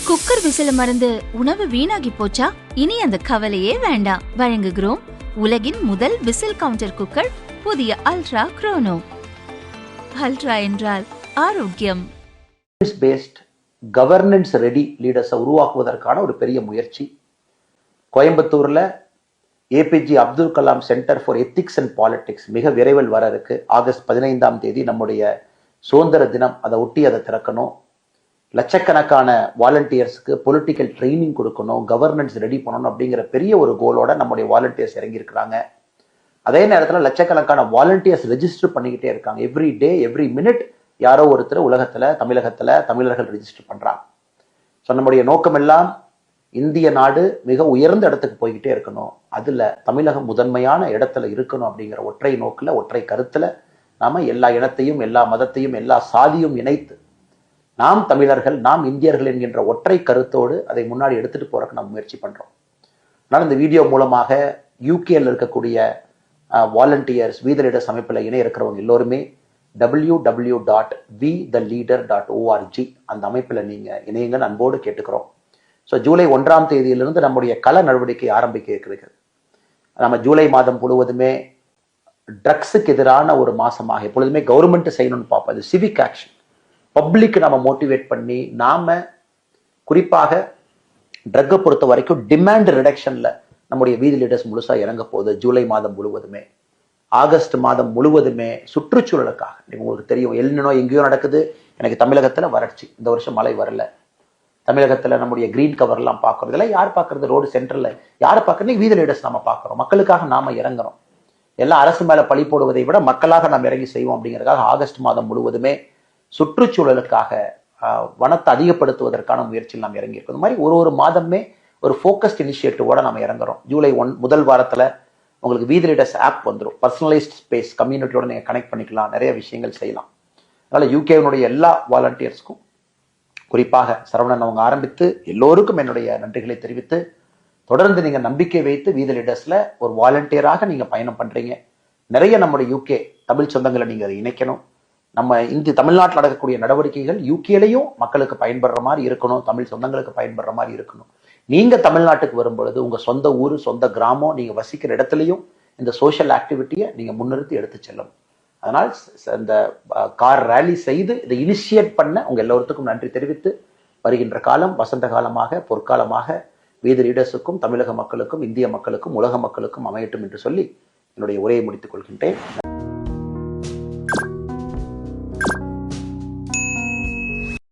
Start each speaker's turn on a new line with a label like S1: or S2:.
S1: Cooker விசில மறந்து உணவு வீணாகி போச்சா? இனி அந்த கவலையே வேண்டாம். வழங்குகிறோம் உலகின் முதல் விசில் கவுண்டர் குக்கர், புதிய அல்ட்ரா குரோனோ. அல்ட்ரா என்றால் ஆரோக்கியம்.
S2: பேஸ்ட் கவர்னன்ஸ் ரெடி லீடர்ஸை உருவாக்குவதற்கான ஒரு பெரிய முயற்சி. கோயம்புத்தூர்ல APJ Abdul Kalam centre for ethics and politics மிக விரைவில் வர இருக்கு. ஆகஸ்ட் 15ஆம் தேதி நம்முடைய சுதந்திர தினம். அதை ஒட்டி அதை திறக்கணும். லட்சக்கணக்கான வாலண்டியர்ஸ்க்கு பொலிட்டிக்கல் ட்ரைனிங் கொடுக்கணும், கவர்னன்ஸ் ரெடி பண்ணணும் அப்படிங்கிற பெரிய ஒரு கோலோட நம்முடைய வாலண்டியர்ஸ் இறங்கி இருக்கிறாங்க. அதே நேரத்தில் லட்சக்கணக்கான வாலண்டியர்ஸ் ரெஜிஸ்டர் பண்ணிக்கிட்டே இருக்காங்க. எவ்ரி டே எவ்ரி மினிட் யாரோ ஒருத்தர் உலகத்துல தமிழர்கள் ரெஜிஸ்டர் பண்றாங்க. ஸோ நம்முடைய நோக்கம் எல்லாம் இந்திய நாடு மிக உயர்ந்த இடத்துக்கு போய்கிட்டே இருக்கணும், அதுல தமிழகம் முதன்மையான இடத்துல இருக்கணும் அப்படிங்கிற ஒற்றை நோக்கில் ஒற்றை கருத்துல நாம எல்லா இனத்தையும் எல்லா மதத்தையும் எல்லா சாதியும் இணைத்து நாம் தமிழர்கள் நாம் இந்தியர்கள் என்கின்ற ஒற்றை கருத்தோடு அதை முன்னாடி எடுத்துட்டு போறதுக்கு நம்ம முயற்சி பண்றோம். அதனால இந்த வீடியோ மூலமாக யூகேல இருக்கக்கூடிய வாலண்டியர்ஸ் வி த லீடர்ஸ் அமைப்பில் இணைய இருக்கிறவங்க எல்லோருமே www.vtheleader.org அந்த அமைப்பில் நீங்க இணையங்கள் அன்போடு கேட்டுக்கிறோம். ஸோ ஜூலை 1ஆம் தேதியிலிருந்து நம்முடைய கள நடவடிக்கை ஆரம்பிக்க இருக்கிறது. நம்ம ஜூலை மாதம் முழுவதுமே ட்ரக்ஸுக்கு எதிரான ஒரு மாசமாக எப்பொழுதுமே கவர்மெண்ட் செய்யணும்னு பார்ப்போம். அது சிவிக் ஆக்ஷன். பப்ளிக் நம்ம மோட்டிவேட் பண்ணி நாம குறிப்பாக ட்ரக்கை பொறுத்த வரைக்கும் டிமாண்ட் ரிடக்ஷன்ல நம்முடைய வீதி லீடர்ஸ் முழுசா இறங்க போகுது. ஜூலை மாதம் முழுவதுமே, ஆகஸ்ட் மாதம் முழுவதுமே சுற்றுச்சூழலுக்காக. உங்களுக்கு தெரியும், எல்னினோ எங்கேயோ நடக்குது. எனக்கு தமிழகத்துல வறட்சி, இந்த வருஷம் மழை வரல. தமிழகத்துல நம்முடைய கிரீன் கவர் எல்லாம் பார்க்கறது, இதெல்லாம் யார் பார்க்கறது? ரோடு சென்டர்ல யார் பார்க்கறது? வீதி லீடர்ஸ் நம்ம பார்க்கிறோம். மக்களுக்காக நாம இறங்குறோம். எல்லாம் அரசு மேல பழி போடுவதை விட மக்களாக நாம் இறங்கி செய்வோம் அப்படிங்கிறதுக்காக ஆகஸ்ட் மாதம் முழுவதுமே சுற்றுச்சூழலுக்காக வனத்தை அதிகப்படுத்துவதற்கான முயற்சியில் நாம் இறங்கி இருக்கோம். இந்த மாதிரி ஒரு மாதமே ஒரு ஃபோக்கஸ்ட் இனிஷியேட்டிவோட நம்ம இறங்குறோம். ஜூலை 1 முதல் வாரத்துல உங்களுக்கு வீதி லீடர்ஸ் ஆப் வந்துடும். பர்சனலைஸ்ட் ஸ்பேஸ் கம்யூனிட்டியோட நீங்க கனெக்ட் பண்ணிக்கலாம், நிறைய விஷயங்கள் செய்யலாம். அதனால யூகேனுடைய எல்லா வாலண்டியர்ஸ்க்கும், குறிப்பாக சரவணன் அவங்க ஆரம்பித்து எல்லோருக்கும் என்னுடைய நன்றிகளை தெரிவித்து, தொடர்ந்து நீங்க நம்பிக்கை வைத்து வீதி லீடர்ஸ்ல ஒரு வாலண்டியராக நீங்க பயணம் பண்றீங்க. நிறைய நம்முடைய யூகே தமிழ் சொந்தங்களை நீங்க அதை இணைக்கணும். நம்ம தமிழ்நாட்டில் நடக்கக்கூடிய நடவடிக்கைகள் யூகேலையும் மக்களுக்கு பயன்படுற மாதிரி இருக்கணும், தமிழ் சொந்தங்களுக்கு பயன்படுற மாதிரி இருக்கணும். நீங்க தமிழ்நாட்டுக்கு வரும்பொழுது உங்க சொந்த ஊர் சொந்த கிராமம் நீங்க வசிக்கிற இடத்துலையும் இந்த சோஷியல் ஆக்டிவிட்டியை நீங்க முன்னிறுத்தி எடுத்து செல்லணும். அதனால் இந்த கார் ரேலி செய்து இதை இனிஷியேட் பண்ண உங்க எல்லோருக்கும் நன்றி தெரிவித்து, வருகின்ற காலம் வசந்த காலமாக பொற்காலமாக வீதி லீடர்ஸுக்கும் தமிழக மக்களுக்கும் இந்திய மக்களுக்கும் உலக மக்களுக்கும் அமையட்டும் என்று சொல்லி என்னுடைய உரையை முடித்துக் கொள்கின்றேன்.